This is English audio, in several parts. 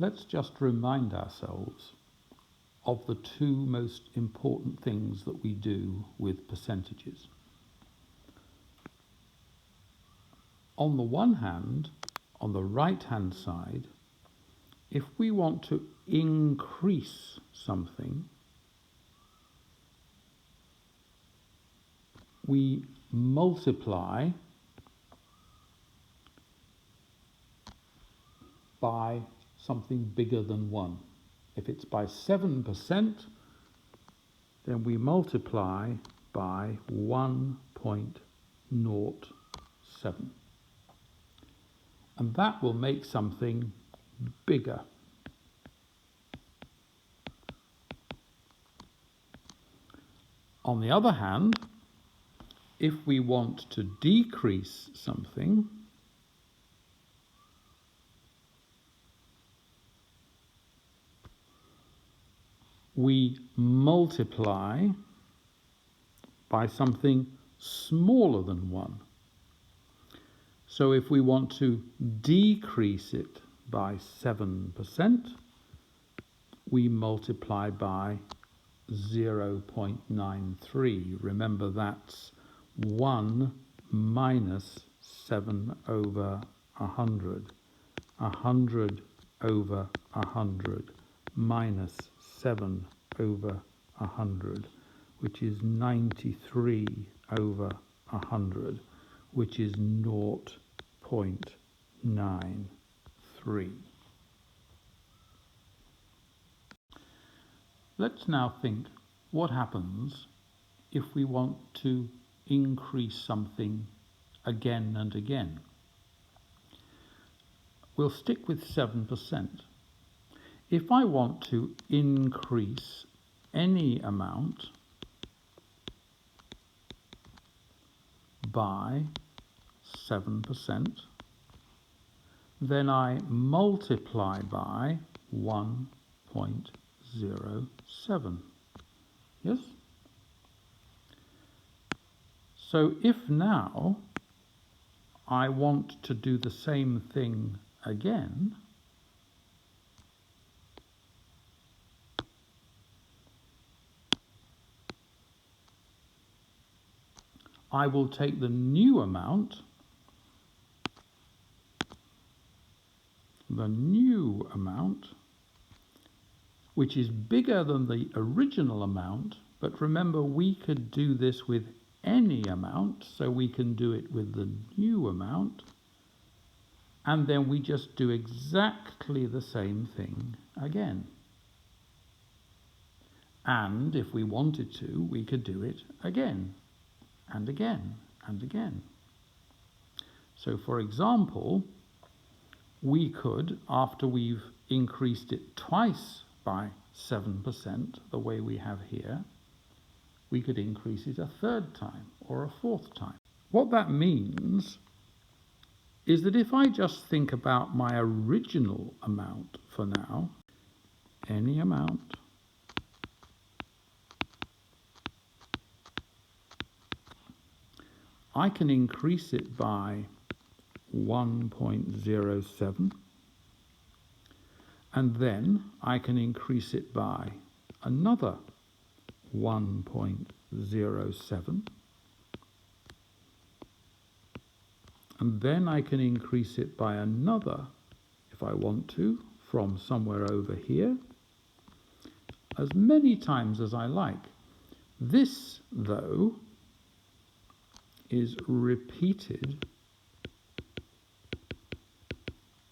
Let's just remind ourselves of the two most important things that we do with percentages. On the one hand, on the right-hand side, if we want to increase something, we multiply by something bigger than 1. If it's by 7%, then we multiply by 1.07. And that will make something bigger. On the other hand, if we want to decrease something, we multiply by something smaller than 1. So if we want to decrease it by 7%, we multiply by 0.93. Remember, that's 1 minus 7 over 100. 100 over 100 minus 7 over 100, which is 93 over 100, which is 0.93. Let's now think what happens if we want to increase something again and again. We'll stick with 7%. If I want to increase any amount by 7%, then I multiply by 1.07. Yes? So if now I want to do the same thing again, I will take the new amount, which is bigger than the original amount, but remember we could do this with any amount, so we can do it with the new amount, and then we just do exactly the same thing again. And if we wanted to, we could do it again and again and again. So for example, we could, after we've increased it twice by 7%, the way we have here, we could increase it a third time or a fourth time. What that means is that if I just think about my original amount for now, any amount I can increase it by 1.07, and then I can increase it by another 1.07, and then I can increase it by another, if I want to, from somewhere over here, as many times as I like. This, though, is repeated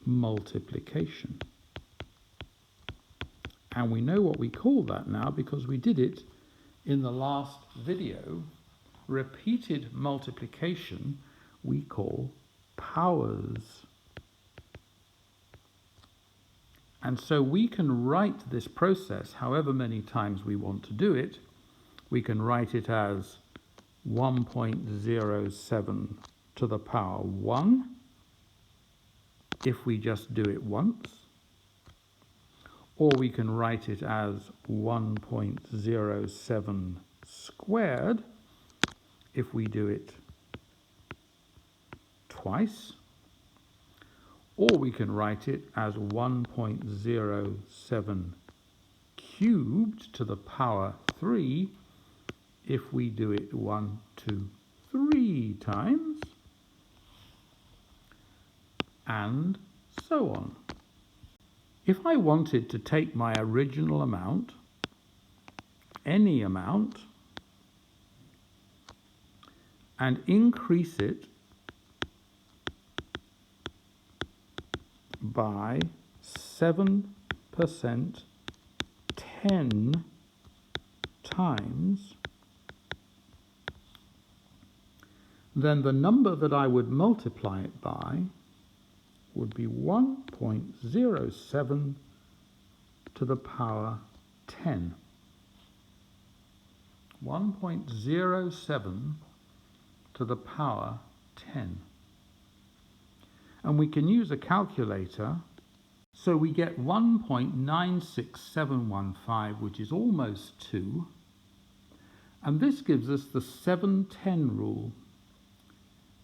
multiplication. And we know what we call that now because we did it in the last video. Repeated multiplication we call powers. And so we can write this process however many times we want to do it. We can write it as 1.07 to the power 1 if we just do it once, or we can write it as 1.07 squared if we do it twice, or we can write it as 1.07 cubed to the power 3 if we do it 1, 2, 3 times, and so on. If I wanted to take my original amount, any amount, and increase it by 7% 10 times, then the number that I would multiply it by would be 1.07 to the power 10. 1.07 to the power 10. And we can use a calculator, so we get 1.96715, which is almost 2. And this gives us the 7-10 rule,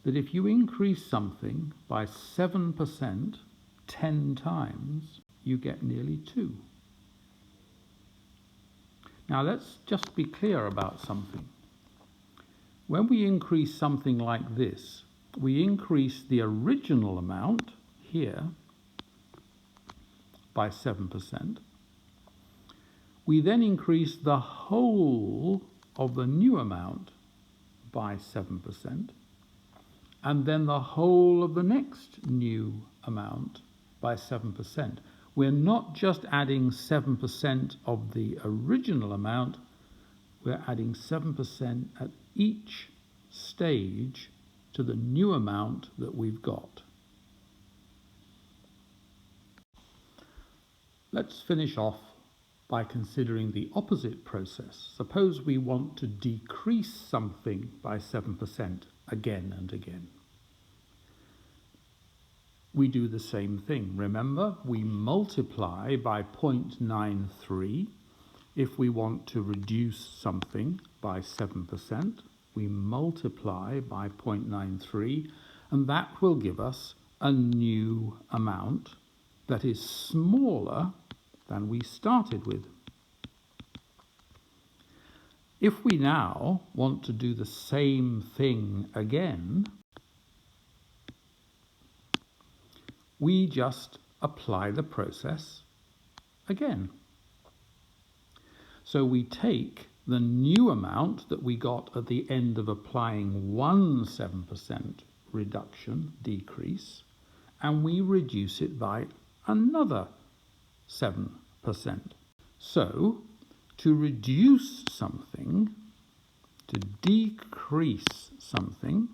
that if you increase something by 7% 10 times, you get nearly 2. Now let's just be clear about something. When we increase something like this, we increase the original amount here by 7%. We then increase the whole of the new amount by 7%, and then the whole of the next new amount by 7%. We're not just adding 7% of the original amount, we're adding 7% at each stage to the new amount that we've got. Let's finish off by considering the opposite process. Suppose we want to decrease something by 7% again and again. We do the same thing. Remember, we multiply by 0.93 if we want to reduce something by 7%. We multiply by 0.93, and that will give us a new amount that is smaller than we started with. If we now want to do the same thing again, we just apply the process again. So we take the new amount that we got at the end of applying one 7% reduction, decrease, and we reduce it by another 7%. So, to reduce something, to decrease something,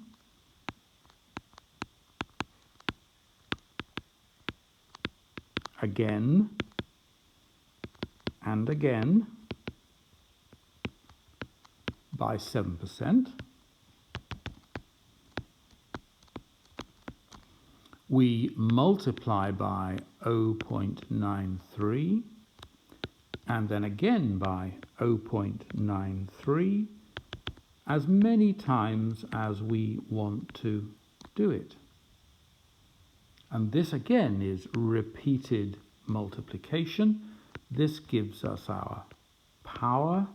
again and again by 7%, we multiply by 0.93 and then again by 0.93 as many times as we want to do it. And this again is repeated multiplication. This gives us our power.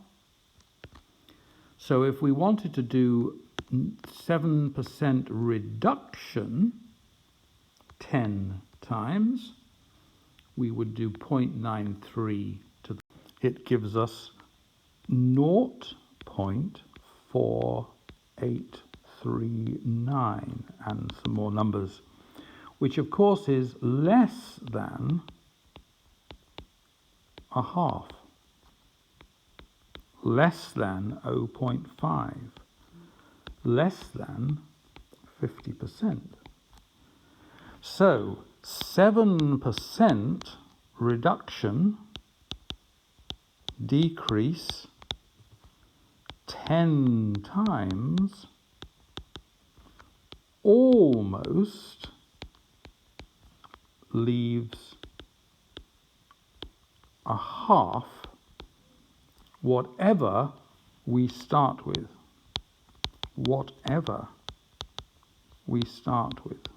So if we wanted to do 7% reduction 10 times, we would do 0.93 to it gives us 0.4839 and some more numbers, which of course is less than a half, less than 0.5, less than 50%. So 7% reduction, decrease 10 times, almost leaves a half whatever we start with. Whatever we start with.